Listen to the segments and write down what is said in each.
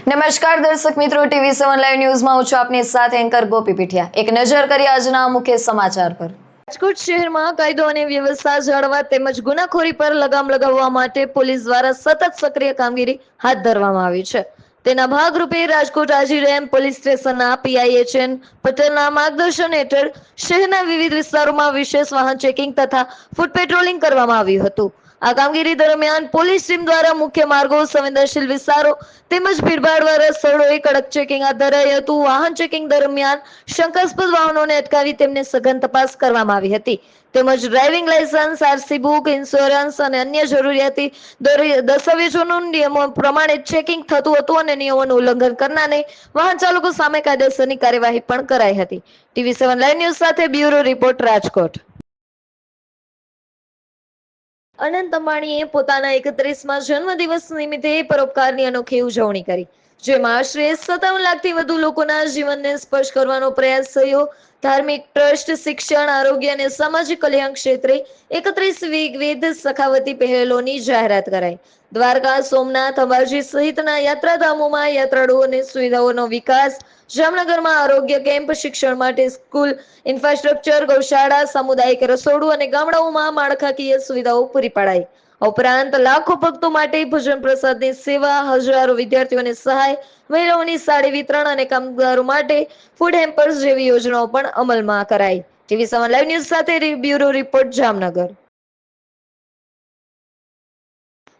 નમસ્કાર દર્શક મિત્રો, TV7 લાઈવ ન્યૂઝમાં હું છું આપની સાથે એન્કર ગોપી પીઠિયા। એક નજર કરી આજના મુખ્ય સમાચાર પર। રાજકોટ શહેરમાં કાયદો અને વ્યવસ્થા જાળવવા તેમજ ગુનાખોરી પર લગામ લગાવવા માટે પોલીસ દ્વારા સતત સક્રિય કામગીરી હાથ ધરવામાં આવી છે। તેના ભાગરૂપે રાજકોટ આજીરેમ પોલીસ સ્ટેશનના PIHN પટેલના માર્ગદર્શન હેઠળ શહેરના વિવિધ વિસ્તારોમાં વિશેષ વાહન ચેકિંગ તથા ફૂટ પેટ્રોલિંગ કરવામાં આવ્યું હતું। આ કામગીરી દરમિયાન પોલીસ ટીમ દ્વારા મુખ્ય માર્ગો, સંવેદનશીલ વિસ્તારો તેમજ ભીડભાડવાળા સ્થળોએ કડક ચેકિંગ હાથ ધરાયું હતું। વાહન ચેકિંગ દરમિયાન શંકાસ્પદ વાહનોને અટકાવી તેમને સઘન તપાસ કરવામાં આવી હતી તેમજ driving licence, RC book, insurance અને અન્ય જરૂરિયાતી દસ્તાવેજોનું નિયમો પ્રમાણે ચેકિંગ થતું હતું અને નિયમોનું ઉલ્લંઘન કરનારને વાહન ચાલકો સામે કાયદેસરની કાર્યવાહી પણ કરાઈ હતી। TV7 લાઈવ ન્યૂઝ સાથે બ્યુરો રિપોર્ટ, રાજકોટ। અનંત અંબાણીએ પોતાના 31મા જન્મદિવસ નિમિત્તે પરોપકારની અનોખી ઉજવણી કરી, જેમાં આશરે 57 લાખથી વધુ લોકોના જીવનને સ્પર્શ કરવાનો પ્રયાસ થયો। ધાર્મિક ટ્રસ્ટ, શિક્ષણ, આરોગ્ય અને સામાજિક કલ્યાણ ક્ષેત્રે 31 વિવિધ સખાવતી પહેલોની જાહેરાત કરાઈ। દ્વારકા, સોમનાથ, અંબાજી સહિતના યાત્રાધામોમાં યાત્રાળુઓને સુવિધાઓનો વિકાસ, જામનગરમાં આરોગ્ય કેમ્પ, શિક્ષણ માટે સ્કૂલ ઇન્ફ્રાસ્ટ્રક્ચર, ગૌશાળા, સામુદાયિક રસોડું અને ગામડાઓમાં માળખાકીય સુવિધાઓ પૂરી પડાઈ। ઉપરાંત લાખો ભક્તો માટે ભોજન પ્રસાદની સેવા, હજારો વિદ્યાર્થીઓને સહાય, મહિલાઓની સાડી વિતરણ અને કામદારો માટે ફૂડ હેમ્પર્સ જેવી યોજનાઓ પણ અમલમાં કરાઈ। TV7 લાઈવ ન્યૂઝ સાથે બ્યુરો રિપોર્ટ, જામનગર।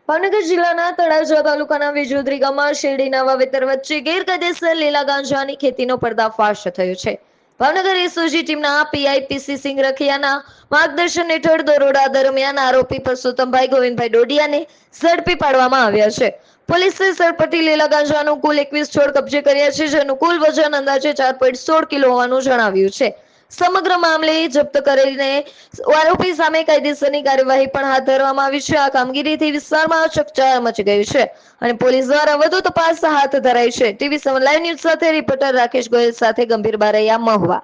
ભાવનગર જિલ્લાના તળાજા તાલુકાના વિજોદરી ગામમાં શેરડીના વાવેતર વચ્ચે ગેરકાયદેસર લીલા ગાંજાની ખેતીનો પર્દાફાશ થયો છે। ભાવનગર SOG ટીમના PI PC સિંહ રખિયાના માર્ગદર્શન હેઠળ દરોડા દરમિયાન આરોપી પરસોત્તમભાઈ ગોવિંદભાઈ ડોડિયાને ઝડપી પાડવામાં આવ્યા છે। પોલીસે સરપટી લીલા ગાંજાનું કુલ 21 છોડ કબજે કર્યા છે, જેનું કુલ વજન અંદાજે 4.16 કિલો હોવાનું જણાવ્યું છે। સમગ્ર મામલે જપ્ત કરીને આરોપી સામે કાયદેસરની કાર્યવાહી પણ હાથ ધરવામાં આવી છે। આ કામગીરીથી વિસ્તારમાં ચકચાર મચી ગઈ છે અને પોલીસ દ્વારા વધુ તપાસ હાથ ધરાઈ છે। TV7 લાઈવ ન્યૂઝ સાથે રિપોર્ટર રાકેશ ગોયલ સાથે ગંભીર બારૈયા, મહુવા।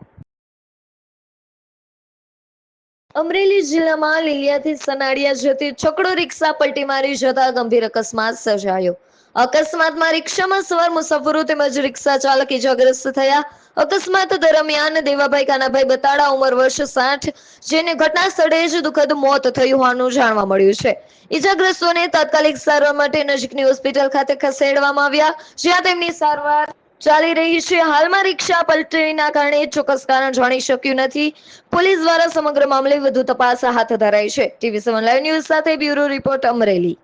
અમરેલી જિલ્લામાં લીલિયાથી સનાડિયા જતી છકડો રિક્ષા પલટી મારી જતા ગંભીર અકસ્માત સર્જાયો। અકસ્માતમાં રિક્ષામાં સવાર મુસાફરો તેમજ રિક્ષા ચાલક ઇજાગ્રસ્ત થયા। અકસ્માત દરમિયાન દેવાભાઈ કાનાભાઈ બતાડા, ઉંમર વર્ષ 60, જેને ઘટના સ્થળે જ દુઃખદ મોત થયું હોવાનું જાણવા મળ્યું છે। ઇજાગ્રસ્તોને તાત્કાલિક સારવાર માટે નજીકની હોસ્પિટલ ખાતે ખસેડવામાં આવ્યા, જ્યાં તેમની સારવાર ચાલી રહી છે। હાલમાં રિક્ષા પલટીના કારણે ચોક્કસ કારણ જાણી શક્યું નથી। પોલીસ દ્વારા સમગ્ર મામલે વધુ તપાસ હાથ ધરાઈ છે। TV7 લાઈવ ન્યૂઝ સાથે બ્યુરો રિપોર્ટ, અમરેલી।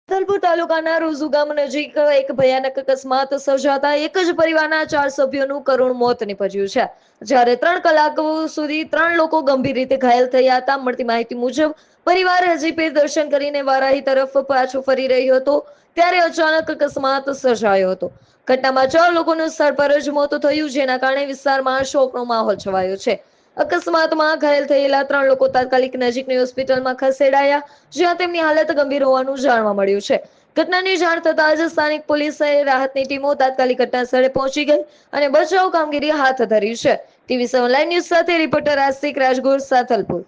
સાતલપુર તાલુકાના રોઝુ ગામ નજીક એક ભયાનક અકસ્માત સર્જાતા એક જ પરિવારના 4 સભ્યોનું કરુણ મોત નીપજ્યું છે, જ્યારે 3 કલાક સુધી 3 લોકો ગંભીર રીતે ઘાયલ થયા હતા। મળતી માહિતી મુજબ પરિવાર હજીપીર દર્શન કરીને વારાહી તરફ પાછો ફરી રહ્યો હતો, ત્યારે અચાનક અકસ્માત સર્જાયો હતો। ઘટનામાં 4 લોકોનું સ્થળ પર જ મોત થયું, જેના કારણે વિસ્તારમાં શોકનો માહોલ છવાયો છે। અકસ્માતમાં ઘાયલ થયેલા 3 લોકો તાત્કાલિક નજીકની હોસ્પિટલમાં ખસેડાયા, જ્યાં તેમની હાલત ગંભીર હોવાનું જાણવા મળ્યું છે। ઘટનાની જાણ થતાં જ સ્થાનિક પોલીસ રાહતની ટીમો તાત્કાલિક ઘટના સ્થળે પહોંચી ગઈ અને બચાવ કામગીરી હાથ ધરી છે। TV7 લાઈવ ન્યૂઝ સાથે રિપોર્ટર આસ્તિક રાજગોર, સાતલપુર।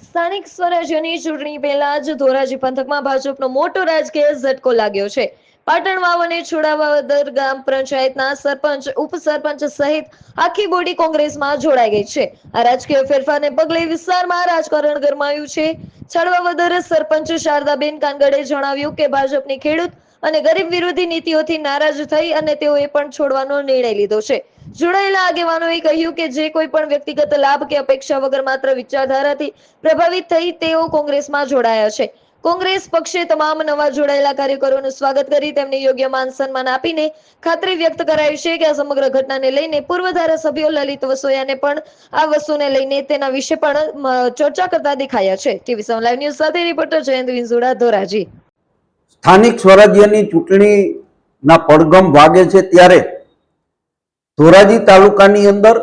સ્થાનિક સ્વરાજ્યની ચૂંટણી પહેલા જ ધોરાજી પંથકમાં ભાજપનો મોટો રાજકીય ઝટકો લાગ્યો છે। પાટણ વાવ અને છોડાવદર ગ્રામ પંચાયતના સરપંચ, ઉપસરપંચ સહિત આખી બોડી કોંગ્રેસમાં જોડાઈ ગઈ છે। આ રાજકીય ફેરફારને પગલે વિસ્તારમાં રાજકારણ ગરમાયું છે। છોડાવદર સરપંચ શારદાબેન કાનગડે જણાવ્યું કે ભાજપની ખેડૂત અને ગરીબ વિરોધી નીતિઓથી નારાજ થઈ અને તેઓએ પણ છોડવાનો નિર્ણય લીધો છે। જોડાયેલા આગેવાનોએ કહ્યું કે જે કોઈ પણ વ્યક્તિગત લાભ કે અપેક્ષા વગર માત્ર વિચારધારાથી પ્રભાવિત થઈ તેઓ કોંગ્રેસમાં જોડાયા છે। કોંગ્રેસ પક્ષે તમામ નવા જોડાયેલા કાર્યકરોનું સ્વાગત કરી તેમને યોગ્ય માન સન્માન આપીને ખાતરી વ્યક્ત કરાઈ છે કે આ સમગ્ર ઘટનાને લઈને પૂર્વ ધારાસભ્યો લલિત વસોયાને પણ આ વસ્તુને લઈને તેના વિશે પણ ચર્ચા કરતા દેખાયા છે। TV7 લાઈવ ન્યૂઝ સાથે રિપોર્ટર જયંત વિંજોડા, ધોરાજી। સ્થાનિક સ્વરાજ્યની ચૂંટણીના પડઘમ વાગે છે ત્યારે ધોરાજી તાલુકાની અંદર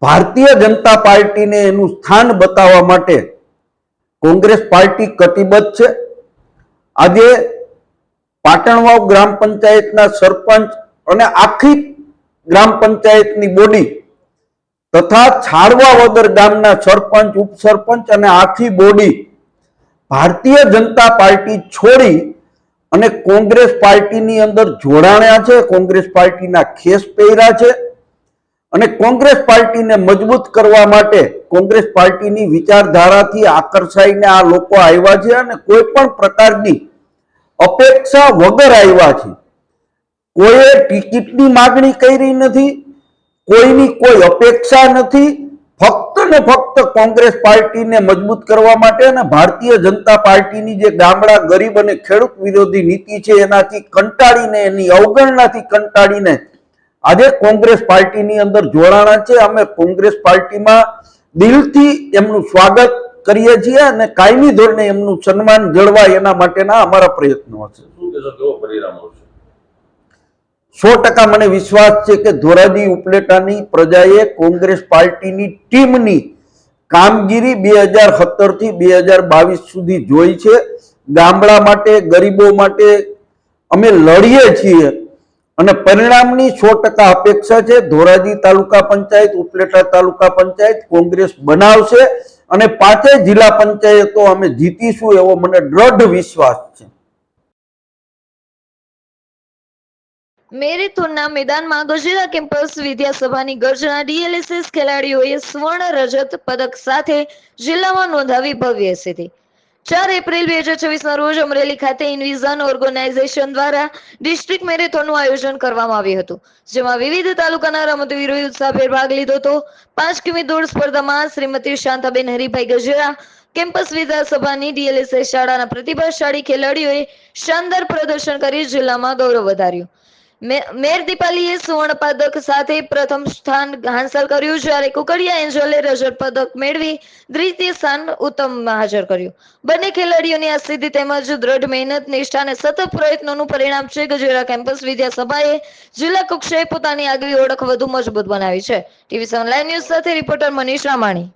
ભારતીય જનતા પાર્ટીને એનું સ્થાન બતાવવા માટે કોંગ્રેસ પાર્ટી કટિબદ્ધ છે। આજે પાટણવાવ ગ્રામ પંચાયતના સરપંચ અને આખી ગ્રામ પંચાયતની બોડી તથા છાળવાવદર ગામના સરપંચ, ઉપસરપંચ અને આખી બોડી ભારતીય જનતા પાર્ટી છોડી અને કોંગ્રેસ પાર્ટીની અંદર જોડાણ્યા છે, કોંગ્રેસ પાર્ટીના ખેસ પહેર્યા છે અને કોંગ્રેસ પાર્ટીને મજબૂત કરવા માટે કોંગ્રેસ પાર્ટીની વિચારધારાથી આકર્ષાઈને આ લોકો આવ્યા છે અને કોઈ પણ પ્રકારની અપેક્ષા વગર આવ્યા છે. કોઈએ ટિકિટની માગણી કરી નથી, કોઈની કોઈ અપેક્ષા નથી, ફક્ત ને ફક્ત કોંગ્રેસ પાર્ટીને મજબૂત કરવા માટે અને ભારતીય જનતા પાર્ટીની જે ગામડા ગરીબ અને ખેડૂત વિરોધી નીતિ છે એનાથી કંટાળીને, એની અવગણનાથી કંટાળીને આજે કોંગ્રેસ પાર્ટીની અંદર જોડાણા છે. અમે કોંગ્રેસ પાર્ટીમાં દિલથી એમનું સ્વાગત કરીએ છીએ અને કાયમી ધોરણે એમનું સન્માન જળવાય એના માટેના અમારા પ્રયત્નો હશે. શું કહેશો, કેવો પરિણામ આવશે? 100% મને વિશ્વાસ છે કે ધોરાજી ઉપલેટાની પ્રજાએ કોંગ્રેસ પાર્ટીની ટીમની કામગીરી 2017 થી 2022 સુધી જોઈ છે. ગામડા માટે, ગરીબો માટે અમે લડીએ છીએ અને પરિણામની 100% અપેક્ષા છે. ધોરાજી તાલુકા પંચાયત, ઉપલેટા તાલુકા પંચાયત કોંગ્રેસ બનાવશે અને 5 જિલ્લા પંચાયતો અમે જીતીશું એવો મને દ્રઢ વિશ્વાસ છે. મેરેથોનના મેદાનમાં ગજેરા કેમ્પસ વિદ્યાસભાની ગર્જના ડીએલએસએસ ખેલાડીઓએ સ્વર્ણ રજત પદક સાથે જિલ્લામાં નોંધાવી ભવ્ય સિદ્ધિ. 4 એપ્રિલ 2024ના રોજ અમરેલી ખાતે ઇન્વિઝન ઓર્ગેનાઇઝેશન દ્વારા ડિસ્ટ્રિક્ટ મેરેથોનનું આયોજન કરવામાં આવ્યું હતું, જેમાં વિવિધ તાલુકાના રમતવીરોએ ઉત્સાહભેર ભાગ લીધો હતો. 5 કિમી દોડ સ્પર્ધામાં શ્રીમતી શાંતાબેન હરિભાઈ ગજેરા કેમ્પસ વિધાનસભાની ડીએલએસએસ શાળાના પ્રતિભાશાળી ખેલાડીઓએ શાનદાર પ્રદર્શન કરી જિલ્લામાં ગૌરવ વધાર્યું. મેર દીપાલીએ સુવર્ણ પદક સાથે પ્રથમ સ્થાન હાંસલ કર્યું, જ્યારે કુકડિયા એન્જલે રજત પદક મેળવી દ્વિતીય સ્થાન ઉત્તમ હાજર કર્યું. બંને ખેલાડીઓની આ સિદ્ધિ તેમજ દ્રઢ મહેનત, નિષ્ઠા અને સતત પ્રયત્નોનું પરિણામ છે. ગજેરા કેમ્પસ વિદ્યાસભાએ જિલ્લા કક્ષાએ પોતાની આગવી ઓળખ વધુ મજબૂત બનાવી છે. ટીવી7 લાઈવ ન્યૂઝ સાથે રિપોર્ટર મનીષ રામાણી.